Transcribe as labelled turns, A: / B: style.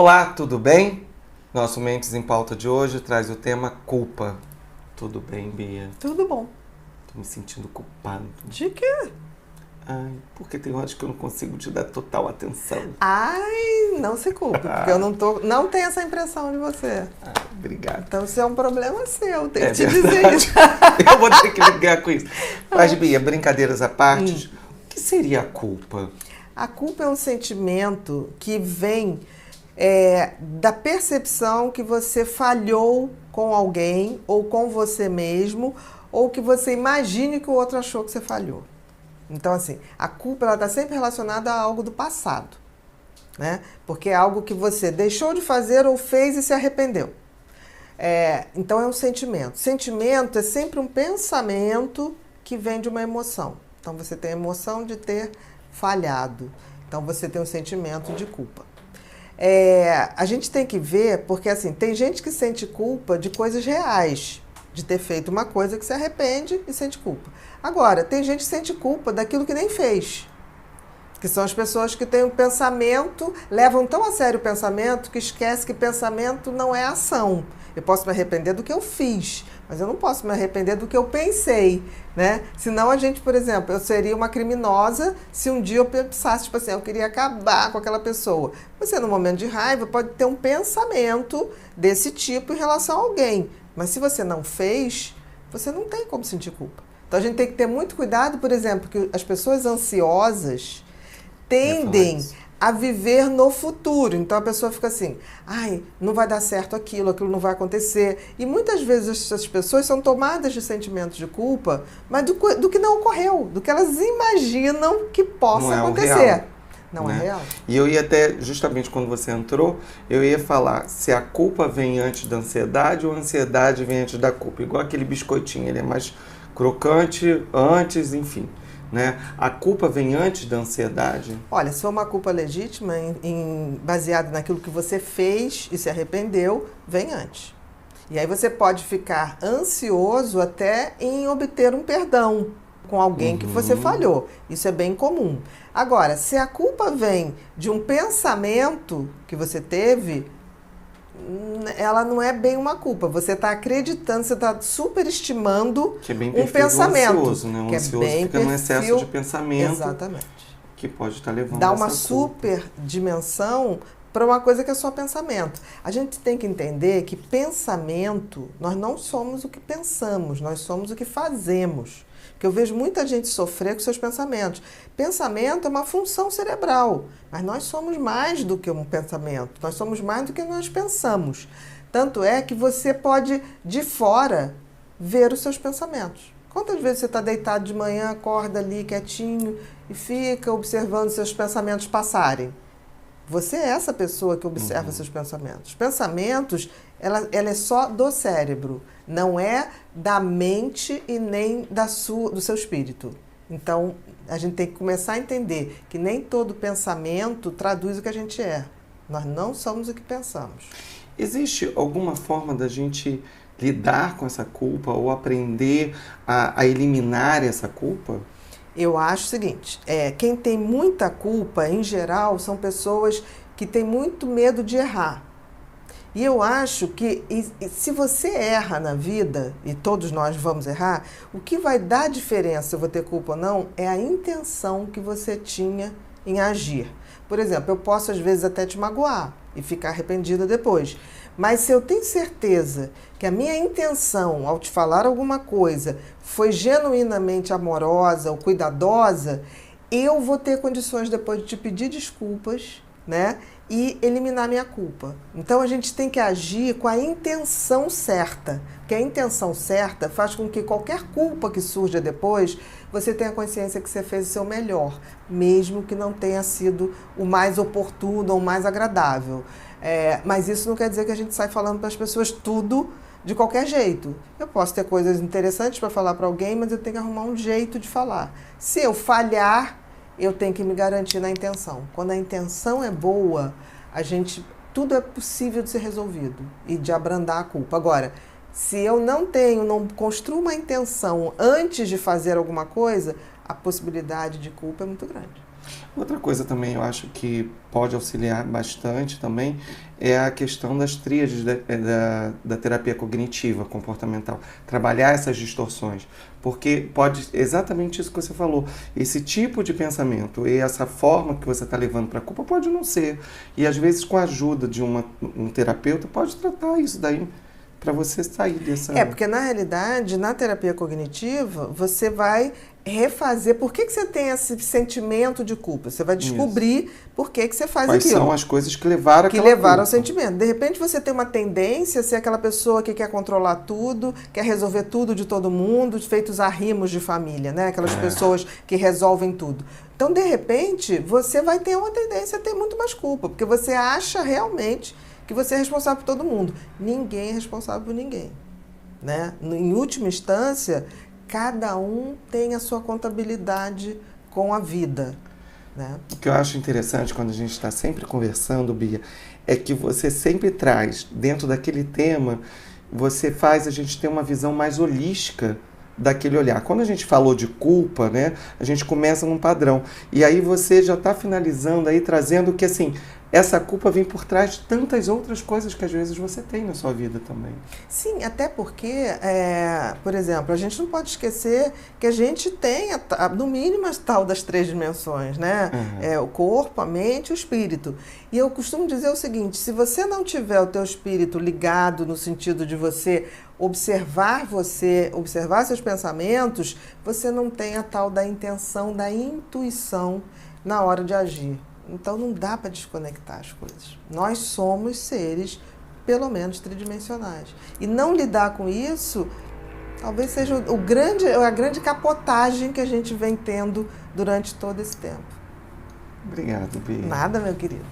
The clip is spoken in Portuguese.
A: Olá, tudo bem? Nosso Mentes em Pauta de hoje traz o tema culpa. Tudo bem, Bia?
B: Tudo bom.
A: Tô me sentindo culpado.
B: De quê?
A: Ai, porque tem horas que eu não consigo te dar total atenção.
B: Ai, não se culpe, porque eu não tenho essa impressão de você.
A: Obrigado.
B: Então isso é um problema seu, tenho
A: É
B: que te dizer
A: verdade.
B: isso.
A: Eu vou ter que ligar com isso. Mas, Bia, brincadeiras à parte, o que seria a culpa?
B: A culpa é um sentimento que vem da percepção que você falhou com alguém ou com você mesmo, ou que você imagine que o outro achou que você falhou. Então, assim, a culpa está sempre relacionada a algo do passado, né? Porque é algo que você deixou de fazer ou fez e se arrependeu. Então, é um sentimento. Sentimento é sempre um pensamento que vem de uma emoção. Então, você tem a emoção de ter falhado. Então, você tem um sentimento de culpa. A gente tem que ver, porque assim, tem gente que sente culpa de coisas reais, de ter feito uma coisa que se arrepende e sente culpa. Agora, tem gente que sente culpa daquilo que nem fez. Que são as pessoas que têm um pensamento, levam tão a sério o pensamento que esquece que pensamento não é ação. Eu posso me arrepender do que eu fiz, mas eu não posso me arrepender do que eu pensei, né? Senão a gente, por exemplo, eu seria uma criminosa se um dia eu pensasse, tipo assim, eu queria acabar com aquela pessoa. Você, no momento de raiva, pode ter um pensamento desse tipo em relação a alguém, mas se você não fez, você não tem como sentir culpa. Então a gente tem que ter muito cuidado, por exemplo, que as pessoas ansiosas tendem a viver no futuro. Então a pessoa fica assim, ai, não vai dar certo aquilo não vai acontecer. E muitas vezes essas pessoas são tomadas de sentimentos de culpa, mas do que não ocorreu, do que elas imaginam que possa acontecer.
A: Real,
B: não é real.
A: E eu ia até, justamente quando você entrou, eu ia falar se a culpa vem antes da ansiedade ou a ansiedade vem antes da culpa. Igual aquele biscoitinho, ele é mais crocante antes, enfim. Né? A culpa vem antes da ansiedade?
B: Olha, se for uma culpa legítima, baseada naquilo que você fez e se arrependeu, vem antes. E aí você pode ficar ansioso até em obter um perdão com alguém que você falhou. Isso é bem comum. Agora, se a culpa vem de um pensamento que você teve, ela não é bem uma culpa. Você está acreditando, você está superestimando
A: que é bem
B: um pensamento.
A: Ansioso, né? O ansioso fica no excesso de pensamento.
B: Exatamente.
A: Que pode estar levando
B: dá
A: a
B: uma
A: essa
B: super dimensão para uma coisa que é só pensamento. A gente tem que entender que pensamento, nós não somos o que pensamos, nós somos o que fazemos. Porque eu vejo muita gente sofrer com seus pensamentos. Pensamento é uma função cerebral, mas nós somos mais do que um pensamento, nós somos mais do que nós pensamos. Tanto é que você pode, de fora, ver os seus pensamentos. Quantas vezes você está deitado de manhã, acorda ali quietinho e fica observando seus pensamentos passarem? Você é essa pessoa que observa seus pensamentos. Pensamentos, ela é só do cérebro, não é da mente e nem do seu espírito. Então, a gente tem que começar a entender que nem todo pensamento traduz o que a gente é. Nós não somos o que pensamos.
A: Existe alguma forma da gente lidar com essa culpa ou aprender a eliminar essa culpa?
B: Eu acho o seguinte, quem tem muita culpa, em geral, são pessoas que têm muito medo de errar. E eu acho que se você erra na vida, e todos nós vamos errar, o que vai dar diferença se eu vou ter culpa ou não é a intenção que você tinha em agir. Por exemplo, eu posso às vezes até te magoar e ficar arrependida depois. Mas se eu tenho certeza que a minha intenção ao te falar alguma coisa foi genuinamente amorosa ou cuidadosa, eu vou ter condições depois de te pedir desculpas, né? E eliminar minha culpa. Então a gente tem que agir com a intenção certa, porque a intenção certa faz com que qualquer culpa que surja depois, você tenha consciência que você fez o seu melhor, mesmo que não tenha sido o mais oportuno ou o mais agradável. Mas isso não quer dizer que a gente sai falando para as pessoas tudo de qualquer jeito. Eu posso ter coisas interessantes para falar para alguém, mas eu tenho que arrumar um jeito de falar. Se eu falhar, eu tenho que me garantir na intenção. Quando a intenção é boa, tudo é possível de ser resolvido e de abrandar a culpa. Agora, se eu não construo uma intenção antes de fazer alguma coisa, a possibilidade de culpa é muito grande.
A: Outra coisa também eu acho que pode auxiliar bastante também é a questão das tríades da terapia cognitiva comportamental. Trabalhar essas distorções. Porque pode, exatamente isso que você falou, esse tipo de pensamento e essa forma que você está levando para a culpa pode não ser. E às vezes com a ajuda de um terapeuta pode tratar isso daí para você sair dessa...
B: Porque na realidade, na terapia cognitiva, você vai refazer. Por que você tem esse sentimento de culpa? Você vai descobrir isso. Por que você faz
A: Quais
B: aquilo.
A: Quais são as coisas que levaram
B: aquela culpa. Ao sentimento. De repente você tem uma tendência a ser aquela pessoa que quer controlar tudo, quer resolver tudo de todo mundo, feitos arrimos de família, né? Aquelas pessoas que resolvem tudo. Então, de repente, você vai ter uma tendência a ter muito mais culpa, porque você acha realmente que você é responsável por todo mundo. Ninguém é responsável por ninguém, né? Em última instância, cada um tem a sua contabilidade com a vida, né?
A: O que eu acho interessante quando a gente está sempre conversando, Bia, é que você sempre traz, dentro daquele tema, você faz a gente ter uma visão mais holística daquele olhar. Quando a gente falou de culpa, né, a gente começa num padrão. E aí você já está finalizando aí, trazendo que, assim, essa culpa vem por trás de tantas outras coisas que às vezes você tem na sua vida também.
B: Sim, até porque, por exemplo, a gente não pode esquecer que a gente tem, no mínimo, a tal das 3 dimensões, né? O corpo, a mente e o espírito. E eu costumo dizer o seguinte, se você não tiver o teu espírito ligado no sentido de você, observar seus pensamentos, você não tem a tal da intenção, da intuição na hora de agir. Então não dá para desconectar as coisas. Nós somos seres, pelo menos, tridimensionais. E não lidar com isso, talvez seja a grande capotagem que a gente vem tendo durante todo esse tempo.
A: Obrigado, Bia.
B: Nada, meu querido.